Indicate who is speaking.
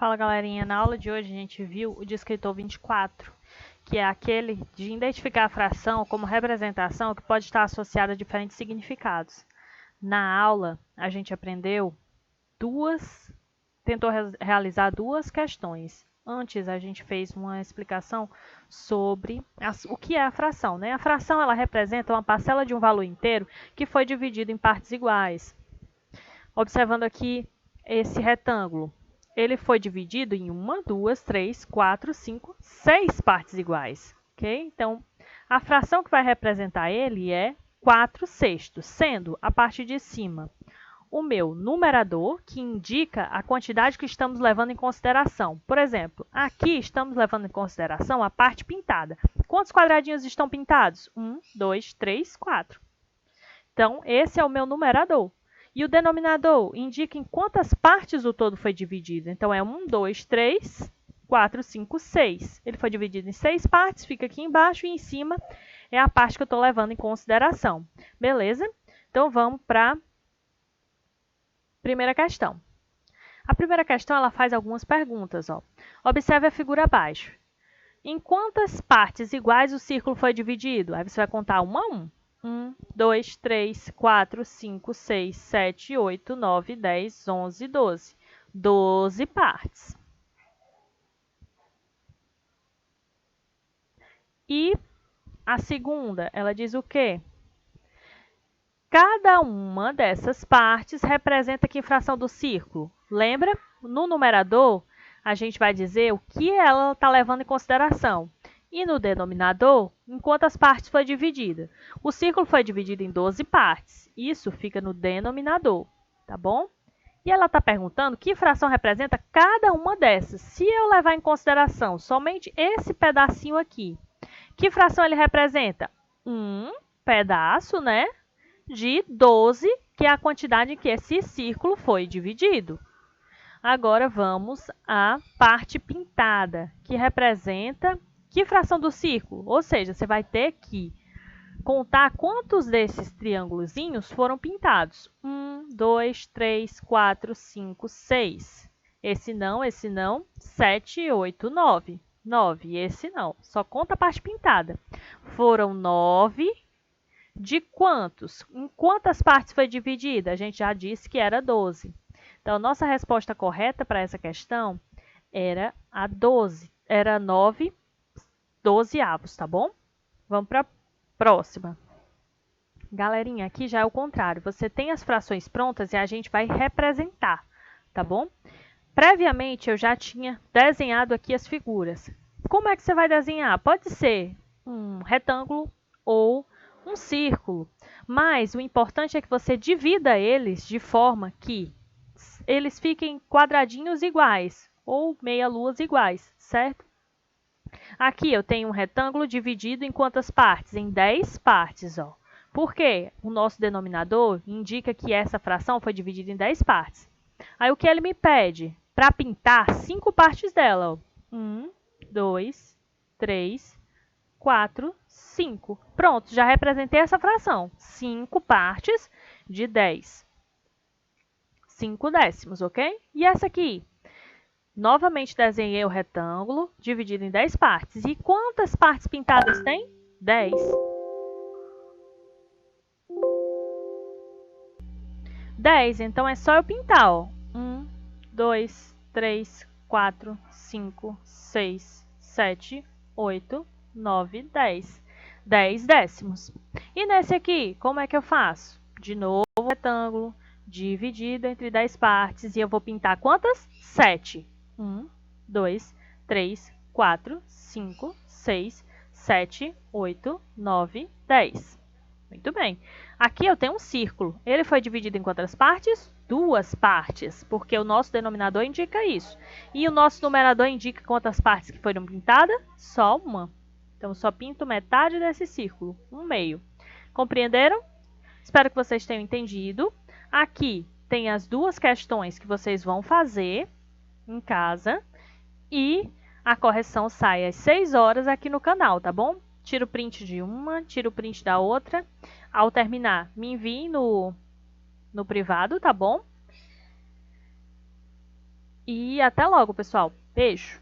Speaker 1: Fala, galerinha. Na aula de hoje a gente viu o descritor 24, que é aquele de identificar a fração como representação que pode estar associada a diferentes significados. Na aula a gente aprendeu tentou realizar duas questões. Antes a gente fez uma explicação sobre o que é a fração, né? A fração ela representa uma parcela de um valor inteiro que foi dividido em partes iguais. Observando aqui esse retângulo, ele foi dividido em 1, 2, 3, 4, 5, 6 partes iguais. Okay? Então, a fração que vai representar ele é 4/6, sendo a parte de cima o meu numerador, que indica a quantidade que estamos levando em consideração. Por exemplo, aqui estamos levando em consideração a parte pintada. Quantos quadradinhos estão pintados? 1, 2, 3, 4. Então, esse é o meu numerador. E o denominador indica em quantas partes o todo foi dividido. Então, é 1, 2, 3, 4, 5, 6. Ele foi dividido em 6 partes, fica aqui embaixo, e em cima é a parte que eu estou levando em consideração. Beleza? Então, vamos para a primeira questão. A primeira questão ela faz algumas perguntas. Observe a figura abaixo. Em quantas partes iguais o círculo foi dividido? Aí você vai contar 1 a 1. 1, 2, 3, 4, 5, 6, 7, 8, 9, 10, 11, 12. 12 partes. E a segunda, ela diz o quê? Cada uma dessas partes representa que fração do círculo? Lembra? No numerador, a gente vai dizer o que ela está levando em consideração. E no denominador, em quantas partes foi dividida? O círculo foi dividido em 12 partes. Isso fica no denominador, tá bom? E ela está perguntando que fração representa cada uma dessas. Se eu levar em consideração somente esse pedacinho aqui, que fração ele representa? Um pedaço, né? De 12, que é a quantidade em que esse círculo foi dividido. Agora vamos à parte pintada, que representa que fração do círculo? Ou seja, você vai ter que contar quantos desses triângulozinhos foram pintados. 1, 2, 3, 4, 5, 6. Esse não, 7, 8, 9. 9, esse não. Só conta a parte pintada. Foram 9 de quantos? Em quantas partes foi dividida? A gente já disse que era 12. Então, nossa resposta correta para essa questão era a 12. Era 9 dozeavos, tá bom? Vamos para a próxima. Galerinha, aqui já é o contrário. Você tem as frações prontas e a gente vai representar, tá bom? Previamente, eu já tinha desenhado aqui as figuras. Como é que você vai desenhar? Pode ser um retângulo ou um círculo, mas o importante é que você divida eles de forma que eles fiquem quadradinhos iguais ou meia-luas iguais, certo? Aqui eu tenho um retângulo dividido em quantas partes? Em 10 partes, ó. Por quê? O nosso denominador indica que essa fração foi dividida em 10 partes. Aí o que ele me pede? Para pintar 5 partes dela, ó. 1, 2, 3, 4, 5. Pronto, já representei essa fração. 5 partes de 10. 5 décimos, ok? E essa aqui? Novamente desenhei o retângulo, dividido em 10 partes. E quantas partes pintadas tem? 10. 10, então é só eu pintar, ó. 1, 2, 3, 4, 5, 6, 7, 8, 9, 10. 10 décimos. E nesse aqui, como é que eu faço? De novo, retângulo, dividido entre 10 partes. E eu vou pintar quantas? 7. 1, 2, 3, 4, 5, 6, 7, 8, 9, 10. Muito bem. Aqui eu tenho um círculo. Ele foi dividido em quantas partes? 2 partes, porque o nosso denominador indica isso. E o nosso numerador indica quantas partes que foram pintadas? Só uma. Então, eu só pinto metade desse círculo, 1/2. Compreenderam? Espero que vocês tenham entendido. Aqui tem as duas questões que vocês vão fazer em casa. E a correção sai às 6 horas aqui no canal, tá bom? Tira o print de uma, tira o print da outra. Ao terminar, me envie no privado, tá bom? E até logo, pessoal. Beijo!